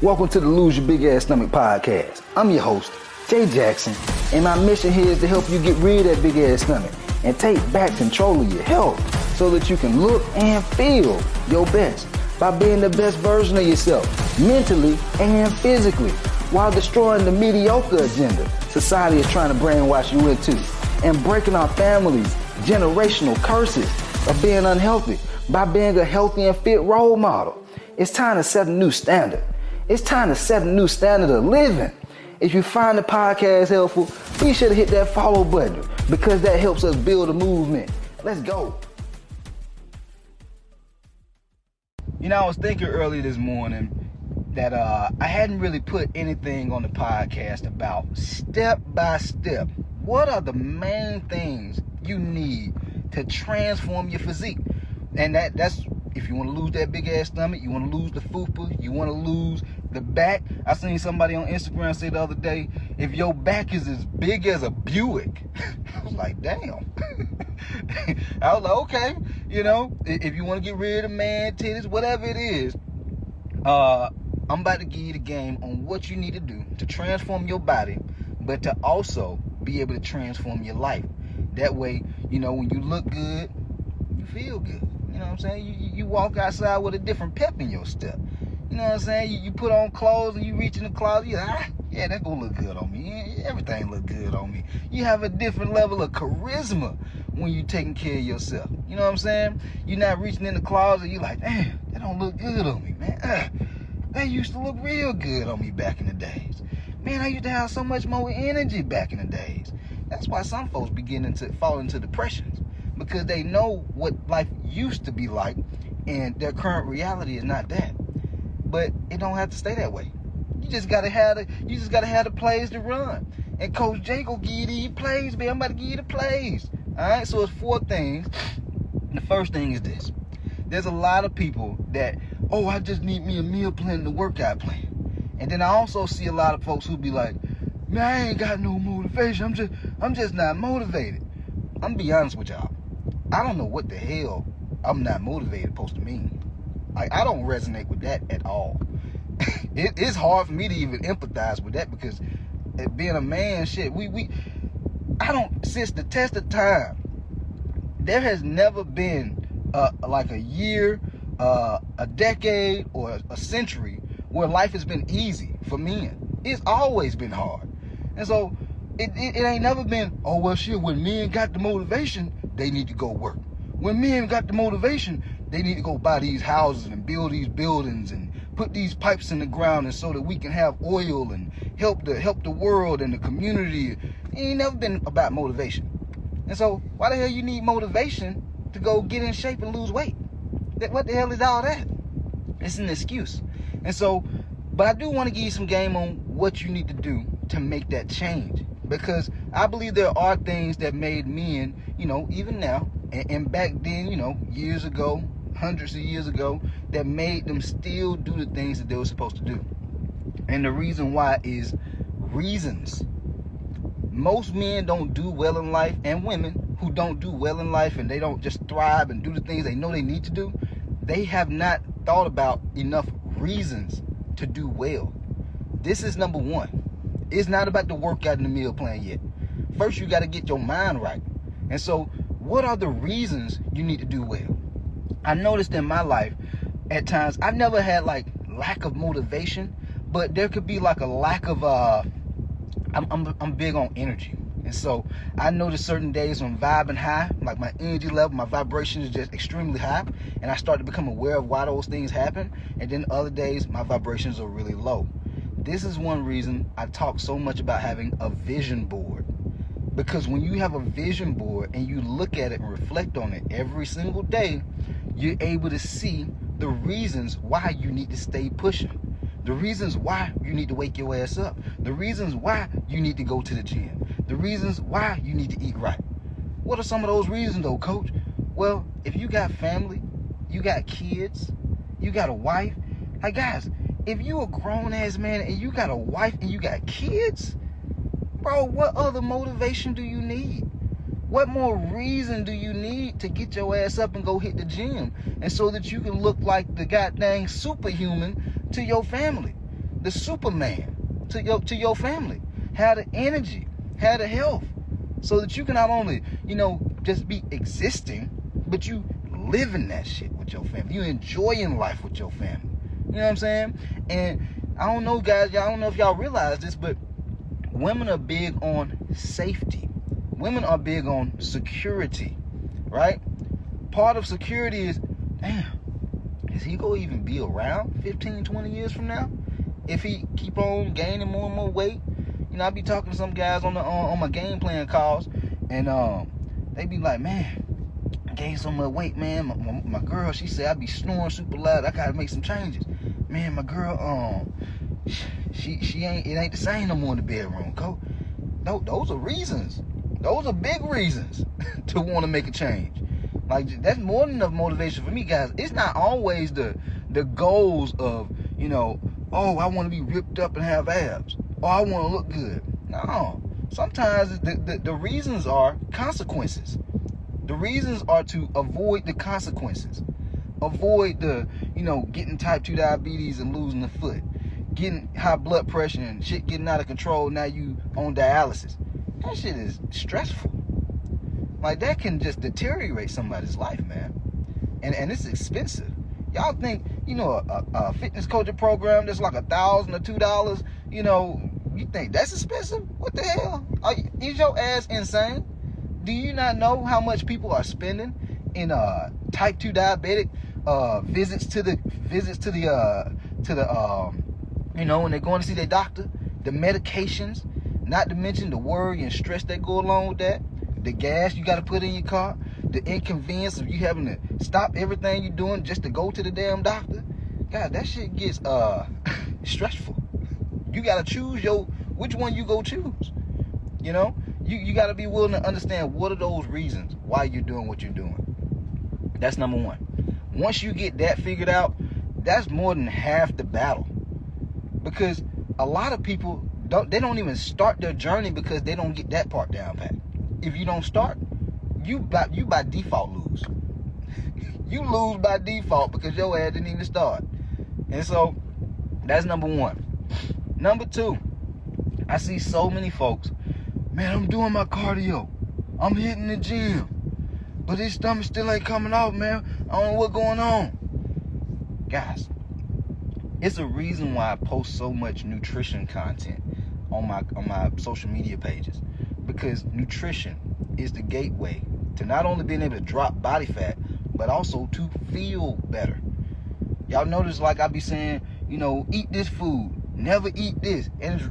Welcome to the Lose Your Big Ass Stomach podcast. I'm your host, Jay Jackson, and my mission here is to help you get rid of that big ass stomach and take back control of your health so that you can look and feel your best by being the best version of yourself, mentally and physically, while destroying the mediocre agenda society is trying to brainwash you into, and breaking our families' generational curses of being unhealthy by being a healthy and fit role model. It's time to set a new standard. It's time to set a new standard of living. If you find the podcast helpful, be sure to hit that follow button because that helps us build a movement. Let's go. You know, I was thinking earlier this morning that I hadn't really put anything on the podcast about step by step. What are the main things you need to transform your physique? And that's if you want to lose that big ass stomach, you want to lose the fupa, you want to lose the back. I seen somebody on Instagram say the other day, if your back is as big as a Buick, I was like, damn. I was like, okay, you know, if you want to get rid of man titties, whatever it is, I'm about to give you the game on what you need to do to transform your body, but to also be able to transform your life. That way, you know, when you look good, you feel good. You know what I'm saying? You walk outside with a different pep in your step. You know what I'm saying? You put on clothes and you reach in the closet, you're like, yeah, that's gonna look good on me. Everything look good on me. You have a different level of charisma when you taking care of yourself. You know what I'm saying? You're not reaching in the closet, you're like, damn, that don't look good on me, man. That used to look real good on me back in the days. Man, I used to have so much more energy back in the days. That's why some folks begin to fall into depressions, because they know what life used to be like and their current reality is not that. But it don't have to stay that way. You just gotta have the plays to run. And Coach J go give you these plays, man. I'm about to give you the plays. Alright, so it's 4 things. The first thing is this. There's a lot of people that, oh, I just need me a meal plan and a workout plan. And then I also see a lot of folks who be like, man, I ain't got no motivation. I'm just not motivated. I'm gonna be honest with y'all. I don't know what the hell I'm not motivated supposed to mean. Like, I don't resonate with that at all. It's hard for me to even empathize with that because being a man, shit, I don't, since the test of time, there has never been like a year, a decade, or a century where life has been easy for men. It's always been hard. And so it ain't never been, oh, well, shit, when men got the motivation, they need to go work. When men got the motivation, they need to go buy these houses and build these buildings and put these pipes in the ground and so that we can have oil and help the world and the community. It ain't never been about motivation. And so why the hell you need motivation to go get in shape and lose weight? What the hell is all that? It's an excuse. And so, but I do want to give you some game on what you need to do to make that change. Because I believe there are things that made men, you know, even now, and back then, you know, years ago, hundreds of years ago, that made them still do the things that they were supposed to do. And the reason why is reasons. Most men don't do well in life, and women who don't do well in life and they don't just thrive and do the things they know they need to do, they have not thought about enough reasons to do well. This is number 1. It's not about the workout and the meal plan yet. First, you got to get your mind right. And so, what are the reasons you need to do well? I noticed in my life, at times, I've never had like lack of motivation, but there could be like a lack of, I'm big on energy. And so I notice certain days when I'm vibing high, like my energy level, my vibration is just extremely high, and I start to become aware of why those things happen. And then other days, my vibrations are really low. This is one reason I talk so much about having a vision board. Because when you have a vision board and you look at it and reflect on it every single day, you're able to see the reasons why you need to stay pushing. The reasons why you need to wake your ass up. The reasons why you need to go to the gym. The reasons why you need to eat right. What are some of those reasons though, coach? Well, if you got family, you got kids, you got a wife. Like, guys, if you a grown ass man and you got a wife and you got kids, bro, what other motivation do you need? What more reason do you need to get your ass up and go hit the gym? And so that you can look like the goddamn superhuman to your family. the Superman to your family. Have the energy, have the health, so that you can not only, just be existing, but you living that shit with your family. You enjoying life with your family. You know what I'm saying? And I don't know, guys, I don't know if y'all realize this, but women are big on safety. Women are big on security, right? Part of security is, damn, is he going to even be around 15, 20 years from now? If he keep on gaining more and more weight? I be talking to some guys on my game plan calls, and they be like, man, I gained so much weight, man. My girl, she said I be snoring super loud. I gotta make some changes. Man, my girl, she ain't the same no more in the bedroom. Those are reasons. Those are big reasons to want to make a change. Like, that's more than enough motivation for me, guys. It's not always the goals of, oh, I want to be ripped up and have abs. Oh, I want to look good. No. Sometimes the reasons are consequences. The reasons are to avoid the consequences. Avoid the, getting type 2 diabetes and losing a foot. Getting high blood pressure and shit getting out of control. Now you on dialysis. That shit is stressful. Like, that can just deteriorate somebody's life, man. And it's expensive. Y'all think, a fitness coaching program that's like $1,000 or $2, you think that's expensive? What the hell? Is your ass insane? Do you not know how much people are spending in type 2 diabetic visits to the when they're going to see their doctor, the medications, not to mention the worry and stress that go along with that, the gas you got to put in your car, the inconvenience of you having to stop everything you're doing just to go to the damn doctor. God, that shit gets stressful. You got to choose which one you go choose. You got to be willing to understand what are those reasons why you're doing what you're doing. That's number one. Once you get that figured out, that's more than half the battle. Because a lot of people don't even start their journey because they don't get that part down pat. If you don't start, you by default lose. You lose by default because your ass didn't even start. And so that's number one. Number two, I see so many folks, man, I'm doing my cardio. I'm hitting the gym. But his stomach still ain't coming off, man. I don't know what's going on. Guys, it's a reason why I post so much nutrition content on my social media pages. Because nutrition is the gateway to not only being able to drop body fat, but also to feel better. Y'all notice, like I be saying, eat this food, never eat this. And it's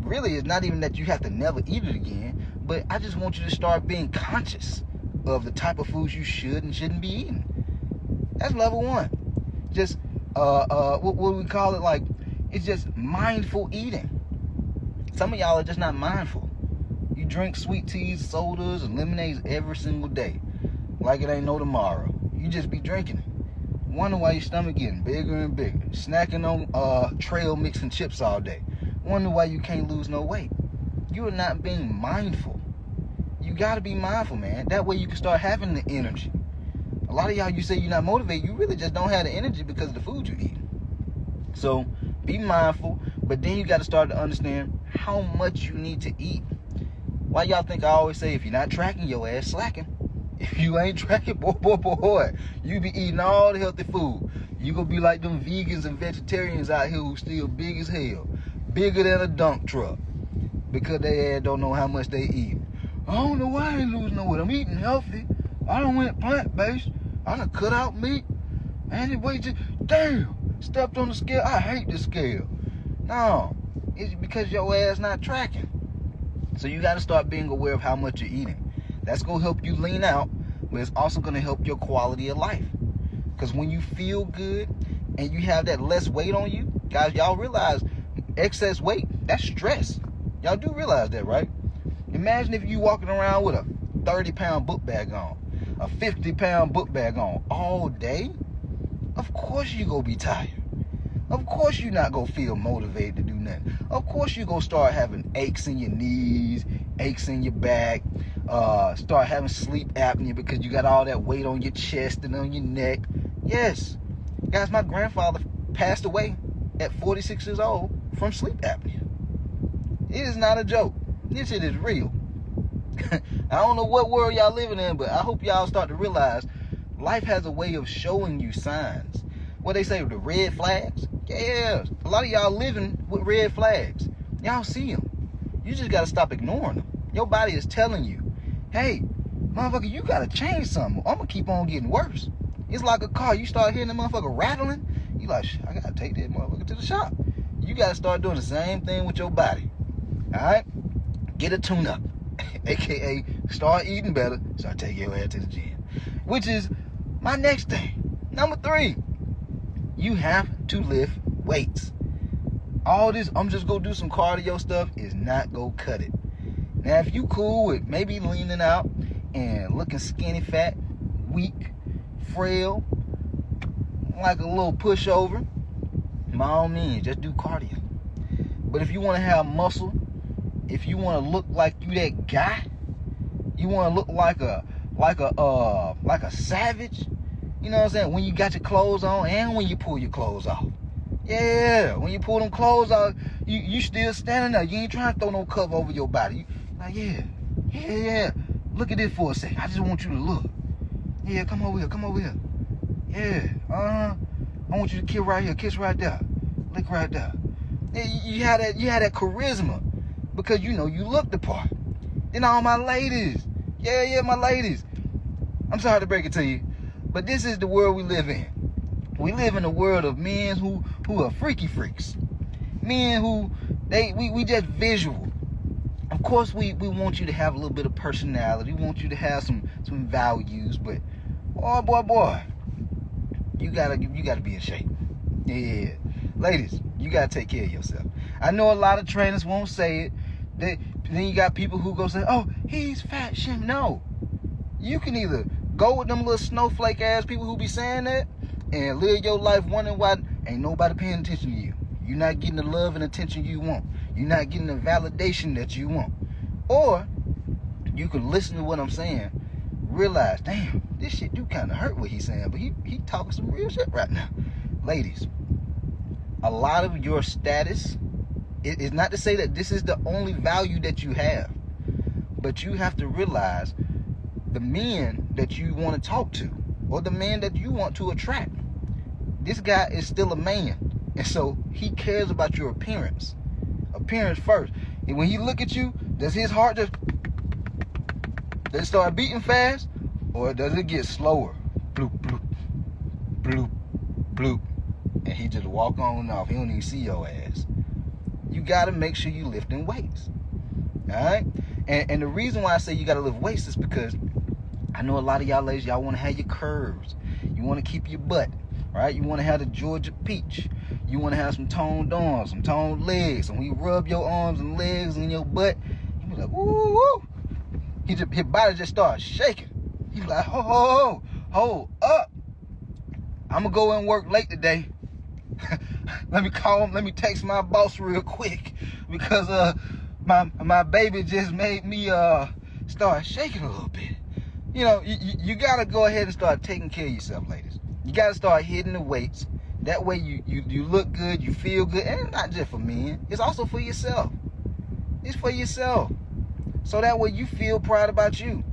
it's not even that you have to never eat it again, but I just want you to start being conscious of the type of foods you should and shouldn't be eating. That's level one. Just, what we call it, like, it's just mindful eating. Some of y'all are just not mindful. You drink sweet teas, sodas, and lemonades every single day. Like it ain't no tomorrow. You just be drinking it. Wonder why your stomach getting bigger and bigger. Snacking on trail mix and chips all day. Wonder why you can't lose no weight. You are not being mindful. You gotta be mindful, man. That way you can start having the energy. A lot of y'all, you say you're not motivated. You really just don't have the energy because of the food you eat. So be mindful, but then you got to start to understand how much you need to eat. Why y'all think I always say, if you're not tracking, your ass slacking? If you ain't tracking, boy, you be eating all the healthy food. You gonna be like them vegans and vegetarians out here who still big as hell, bigger than a dump truck, because they ass don't know how much they eat. I don't know why I ain't losing no weight. I'm eating healthy. I done went plant-based. I done cut out meat. And it weighs just, damn, stepped on the scale. I hate the scale. No, it's because your ass not tracking. So you got to start being aware of how much you're eating. That's going to help you lean out, but it's also going to help your quality of life. Because when you feel good and you have that less weight on you, guys, y'all realize excess weight, that's stress. Y'all do realize that, right? Imagine if you walking around with a 30-pound book bag on, a 50-pound book bag on all day. Of course you gonna be tired. Of course you're not gonna feel motivated to do nothing. Of course you gonna start having aches in your knees, aches in your back, start having sleep apnea because you got all that weight on your chest and on your neck. Yes. Guys, my grandfather passed away at 46 years old from sleep apnea. It is not a joke. This shit is real. I don't know what world y'all living in, but I hope y'all start to realize life has a way of showing you signs. What they say, the red flags? Yeah, a lot of y'all living with red flags. Y'all see them. You just got to stop ignoring them. Your body is telling you, hey, motherfucker, you got to change something. I'm going to keep on getting worse. It's like a car. You start hearing the motherfucker rattling, you like, I got to take that motherfucker to the shop. You got to start doing the same thing with your body. All right? Get a tune-up. AKA start eating better, start taking your ass to the gym. Which is my next thing. Number 3, you have to lift weights. All this, I'm just gonna do some cardio stuff is not gonna cut it. Now, if you cool with maybe leaning out and looking skinny fat, weak, frail, like a little pushover, by all means, just do cardio. But if you want to have muscle, if you want to look like you that guy, you want to look like a savage, you know what I'm saying? When you got your clothes on and when you pull your clothes off. Yeah, when you pull them clothes off, you still standing there. You ain't trying to throw no cover over your body. You like, yeah. Look at this for a second. I just want you to look. Yeah, come over here. Yeah, I want you to kiss right here, kiss right there, lick right there. Yeah, you had that charisma because you know you look the part. Then all my ladies, yeah, my ladies. I'm sorry to break it to you, but this is the world we live in. We live in a world of men who are freaky freaks. Men who we just visual. Of course we want you to have a little bit of personality. We want you to have some values, but boy, you gotta be in shape. Yeah. Ladies, you gotta take care of yourself. I know a lot of trainers won't say it. Then you got people who go say, oh, he's fat, shame. No. You can either go with them little snowflake ass people who be saying that and live your life wondering why ain't nobody paying attention to you. You're not getting the love and attention you want. You're not getting the validation that you want. Or you can listen to what I'm saying, realize, damn, this shit do kind of hurt what he's saying, but he talking some real shit right now. Ladies, a lot of your status is not to say that this is the only value that you have, but you have to realize the men that you want to talk to or the man that you want to attract, this guy is still a man, and so he cares about your appearance first. And when he look at you, does his heart just start beating fast, or does it get slower? Bloop, bloop, bloop, bloop, and he just walk on off. He don't even see your ass. You gotta make sure you lifting weights. Alright? And the reason why I say you gotta lift weights is because I know a lot of y'all ladies, y'all wanna have your curves. You wanna keep your butt, right? You wanna have the Georgia peach. You wanna have some toned arms, some toned legs. And when you rub your arms and legs and your butt, you be like, woo, woo. His body just starts shaking. He's like, hold up. I'm gonna go and work late today. Let me call him. Let me text my boss real quick because my baby just made me start shaking a little bit. You know, you gotta go ahead and start taking care of yourself, ladies. You gotta start hitting the weights. That way you look good, you feel good, and it's not just for men. It's also for yourself. It's for yourself. So that way you feel proud about you.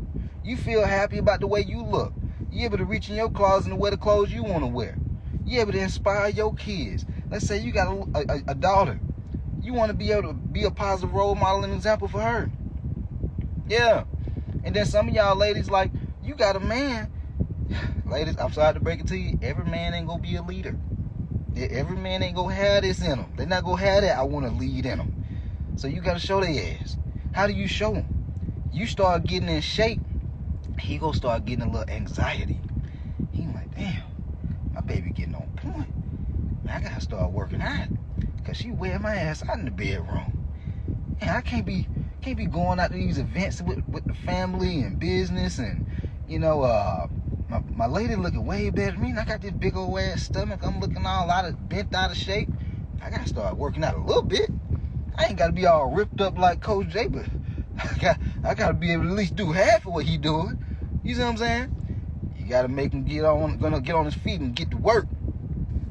You feel happy about the way you look. You're able to reach in your closet and wear the clothes you want to wear. You're able to inspire your kids. Let's say you got a daughter. You want to be able to be a positive role model and example for her. Yeah. And then some of y'all ladies, like, you got a man. Ladies, I'm sorry to break it to you. Every man ain't going to be a leader. Every man ain't going to have this in them. They're not going to have that I want to lead in them. So you got to show their ass. How do you show them? You start getting in shape, he gonna start getting a little anxiety. He like, damn, my baby getting on point. Man, I gotta start working out because she wearing my ass out in the bedroom. And I can't be going out to these events with the family and business, and you know, my lady looking way better than me, and I got this big old ass stomach. I'm looking all bent out of shape. I gotta start working out a little bit. I ain't gotta be all ripped up like Coach J, but I gotta be able to at least do half of what he doing. You see what I'm saying? You gotta make him gonna get on his feet and get to work.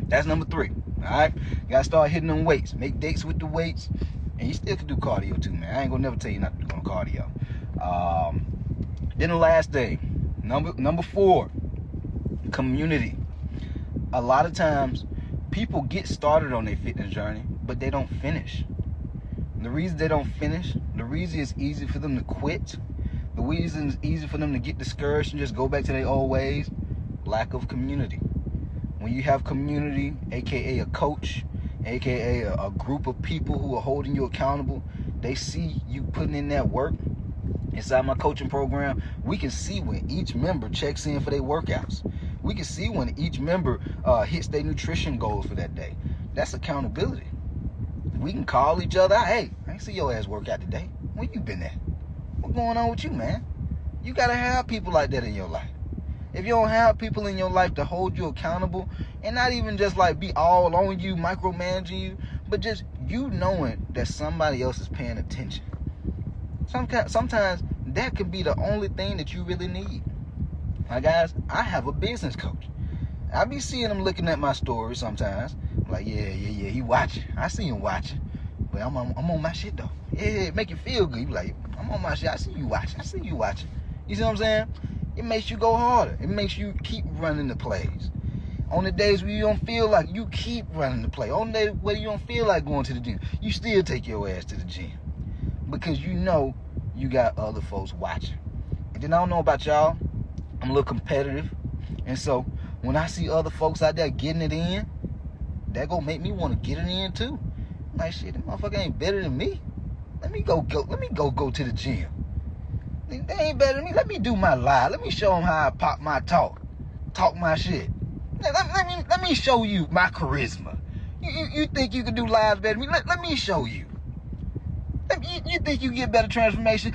That's number 3. All right, you gotta start hitting them weights. Make dates with the weights, and you still can do cardio too, man. I ain't gonna never tell you not to do cardio. Then the last thing, number 4, community. A lot of times, people get started on their fitness journey, but they don't finish. The reason they don't finish, the reason it's easy for them to quit, the reason it's easy for them to get discouraged and just go back to their old ways, lack of community. When you have community, aka a coach, aka a group of people who are holding you accountable, they see you putting in that work. Inside my coaching program, we can see when each member checks in for their workouts. We can see when each member hits their nutrition goals for that day. That's accountability. We can call each other out. Hey, I ain't see your ass work out today. Where you been at? What's going on with you, man? You got to have people like that in your life. If you don't have people in your life to hold you accountable, and not even just like be all on you, micromanaging you, but just you knowing that somebody else is paying attention. Sometimes that can be the only thing that you really need. Now, guys, I have a business coach. I be seeing him looking at my stories sometimes. I'm like, yeah, he watching. I see him watching. But I'm on my shit, though. Yeah, make you feel good. You be like, I'm on my shit. I see you watching. You see what I'm saying? It makes you go harder. It makes you keep running the plays. On the days where you don't feel like, you keep running the play. On the days where you don't feel like going to the gym, you still take your ass to the gym. Because you know you got other folks watching. And then I don't know about y'all, I'm a little competitive. And so when I see other folks out there getting it in, that gonna make me want to get it in too. Like, shit, that motherfucker ain't better than me. Let me go to the gym. They ain't better than me. Let me do my live. Let me show them how I pop my talk my shit. Let me show you my charisma. You think you can do lives better than me? Let me show you. You think you get better transformation?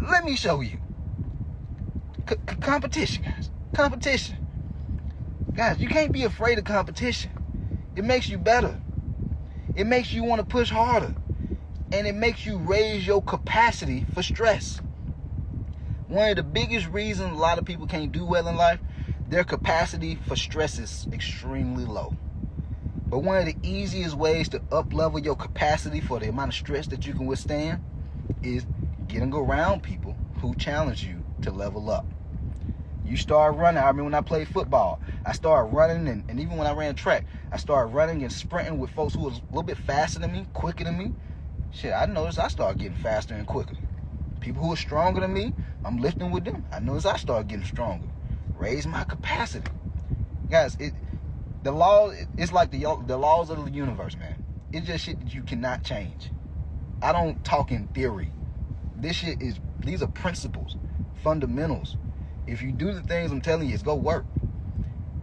Let me show you. Competition, guys. Competition. Guys, you can't be afraid of competition. It makes you better. It makes you want to push harder. And it makes you raise your capacity for stress. One of the biggest reasons a lot of people can't do well in life, their capacity for stress is extremely low. But one of the easiest ways to up-level your capacity for the amount of stress that you can withstand is getting around people who challenge you to level up. You start running. I remember when I played football, I started running, and even when I ran track, I started running and sprinting with folks who was a little bit faster than me, quicker than me. Shit, I noticed I started getting faster and quicker. People who are stronger than me, I'm lifting with them. I noticed I started getting stronger. Raise my capacity. Guys, the law, it's like the laws of the universe, man. It's just shit that you cannot change. I don't talk in theory. These are principles, fundamentals. If you do the things I'm telling you, it's gonna work.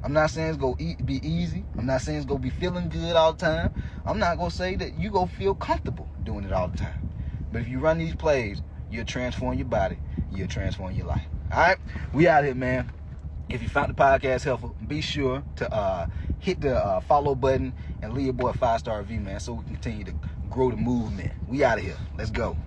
I'm not saying it's gonna be easy. I'm not saying it's gonna be feeling good all the time. I'm not gonna say that you gonna feel comfortable doing it all the time. But if you run these plays, you'll transform your body. You'll transform your life. All right, we out here, man. If you found the podcast helpful, be sure to hit the follow button and leave your boy a 5-star review, man, so we can continue to grow the movement. We out of here. Let's go.